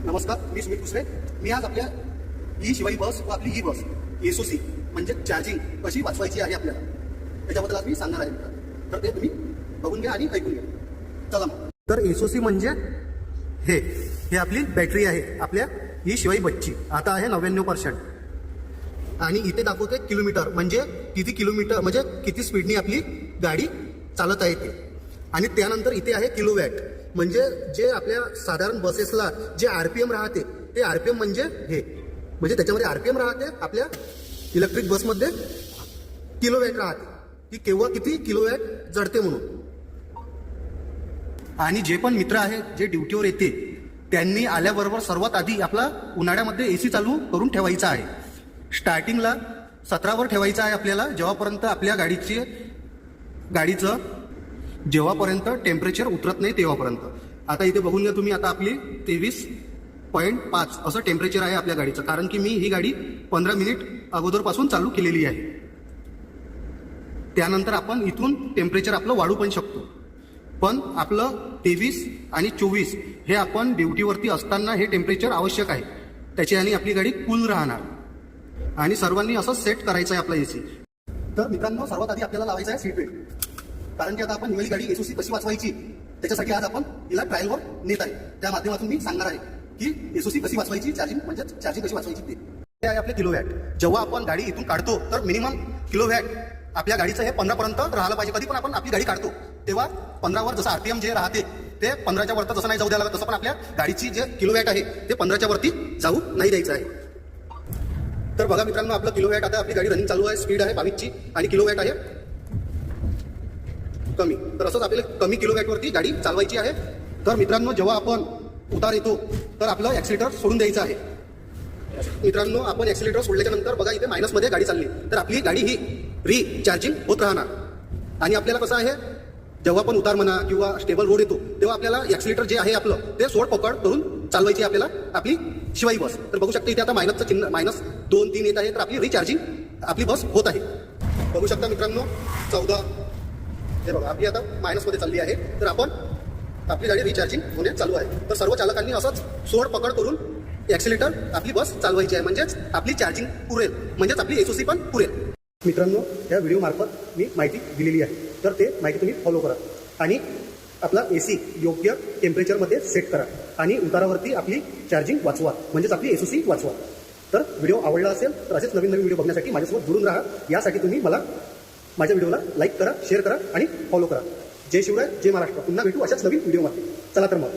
नमस्कार, मी सुमित कुसरे. मी आज आपल्या ई शिवाई बस व आपली ई बस एसओसी म्हणजे चार्जिंग कशी वाचवायची आहे आपल्याला त्याच्याबद्दल आज मी सांगणार आहे. तर ते तुम्ही बघून घ्या आणि ऐकून घ्या. चला मग. तर एसओसी म्हणजे हे आपली बॅटरी आहे आपल्या ई शिवाई बसची. आता आहे 99%. आणि इथे दाखवते किलोमीटर, म्हणजे किती किलोमीटर म्हणजे किती स्पीडनी आपली गाडी चालत आहे ते. आणि त्यानंतर इथे आहे किलोवॅट, म्हणजे जे आपल्या साधारण बसेसला जे आरपीएम राहते ते आरपीएम म्हणजे म्हणजे त्याच्यामध्ये आरपीएम राहते. आपल्या इलेक्ट्रिक बसमध्ये किलोवॅट राहते की केव्हा किती किलोवॅट जडते म्हणून. आणि जे पण मित्र आहेत जे ड्युटीवर येते त्यांनी आल्याबरोबर सर्वात आधी आपला उन्हाळ्यामध्ये एसी चालू करून ठेवायचा आहे. स्टार्टिंगला 17वर ठेवायचं आहे आपल्याला, जेव्हापर्यंत आपल्या गाडीचं जेव्हापर्यंत टेम्परेचर उतरत नाही तेव्हापर्यंत. आता इथे बघून घ्या तुम्ही, आता आपली 23.5 असं टेम्परेचर आहे आपल्या गाडीचं, कारण की मी ही गाडी 15 मिनिट अगोदरपासून चालू केलेली आहे. त्यानंतर आपण इथून टेम्परेचर आपलं वाढू पण शकतो. पण आपलं 23 आणि 24 हे आपण ड्युटीवरती असताना हे टेम्परेचर आवश्यक आहे. त्याच्याने आपली गाडी कूल राहणार. आणि सर्वांनी असं सेट करायचं आहे आपला एसी. तर मित्रांनो, सर्वात आधी आपल्याला लावायचं आहे सीट बेल्ट, कारण की आता आपण ही गाडी एसओसी कशी वाचवायची त्याच्यासाठी आज आपण हिला ट्रायलवर नेत आहे. त्या माध्यमातून मी सांगणार आहे की एसओसी कशी वाचवायची, चार्जिंग कशी वाचवायची ते आहे आपले किलोवॅट. जेव्हा आपण गाडी इथून काढतो तर मिनिमम किलोवॅट आपल्या गाडीचं हे 15 पर्यंत राहिलं पाहिजे. कधी पण आपण आपली गाडी काढतो तेव्हा 15वर जसं आरपीएम जे राहते ते 15च्या वरती जसं नाही जाऊ द्यायला लागत, तसं पण आपल्या गाडीची जे किलोवॅट आहे ते 15च्या वरती जाऊ नाही द्यायचं आहे. तर बघा मित्रांनो, आपलं किलोवॅट, आता आपली गाडी रनिंग चालू आहे, स्पीड आहे 22ची आणि किलोवॅट आहे कमी. तर असंच आपल्याला कमी किलोवॅटवरती गाडी चालवायची आहे. तर मित्रांनो, जेव्हा आपण उतार येतो तर आपलं ॲक्सिलेटर सोडून द्यायचं आहे. मित्रांनो, आपण ॲक्सिलेटर सोडल्याच्या नंतर बघा इथे मायनसमध्ये गाडी चालली, तर आपली गाडी ही रिचार्जिंग होत राहणार. आणि आपल्याला कसं आहे, जेव्हा पण उतार म्हणा किंवा स्टेबल रोड येतो तेव्हा आपल्याला ॲक्सिलेटर जे आहे आपलं ते सोड पकड करून चालवायची आपल्याला आपली शिवाई बस. तर बघू शकता इथे आता मायनसचं चिन्ह -2-3 येत आहे, तर आपली रिचार्जिंग आपली बस होत आहे. बघू शकता मित्रांनो, 14 हे बघा आपली आता मायनसमध्ये चालली आहे. तर आपली गाडी रिचार्जिंग होण्यास चालू आहे. तर सर्व चालकांनी असंच सोड पकड करून ॲक्सिलेटर आपली बस चालवायची आहे, म्हणजेच आपली चार्जिंग पुरेल, म्हणजेच आपली एसओसी पण पुरेल. मित्रांनो, या व्हिडिओ मार्फत मी माहिती दिलेली आहे, तर ते माहिती तुम्ही फॉलो करा आणि आपला एसी योग्य टेम्परेचरमध्ये सेट करा आणि उतारावरती आपली चार्जिंग वाचवा, म्हणजेच आपली एसओसी वाचवा. तर व्हिडिओ आवडला असेल तर असेच नवीन व्हिडिओ बघण्यासाठी माझ्यासोबत जुळून राहा. यासाठी तुम्ही मला माझ्या व्हिडिओला लाईक करा, शेअर करा आणि फॉलो करा. जय शिवराय, जय महाराष्ट्र. पुन्हा भेटू अशाच नवीन व्हिडिओमध्ये. चला तर मग.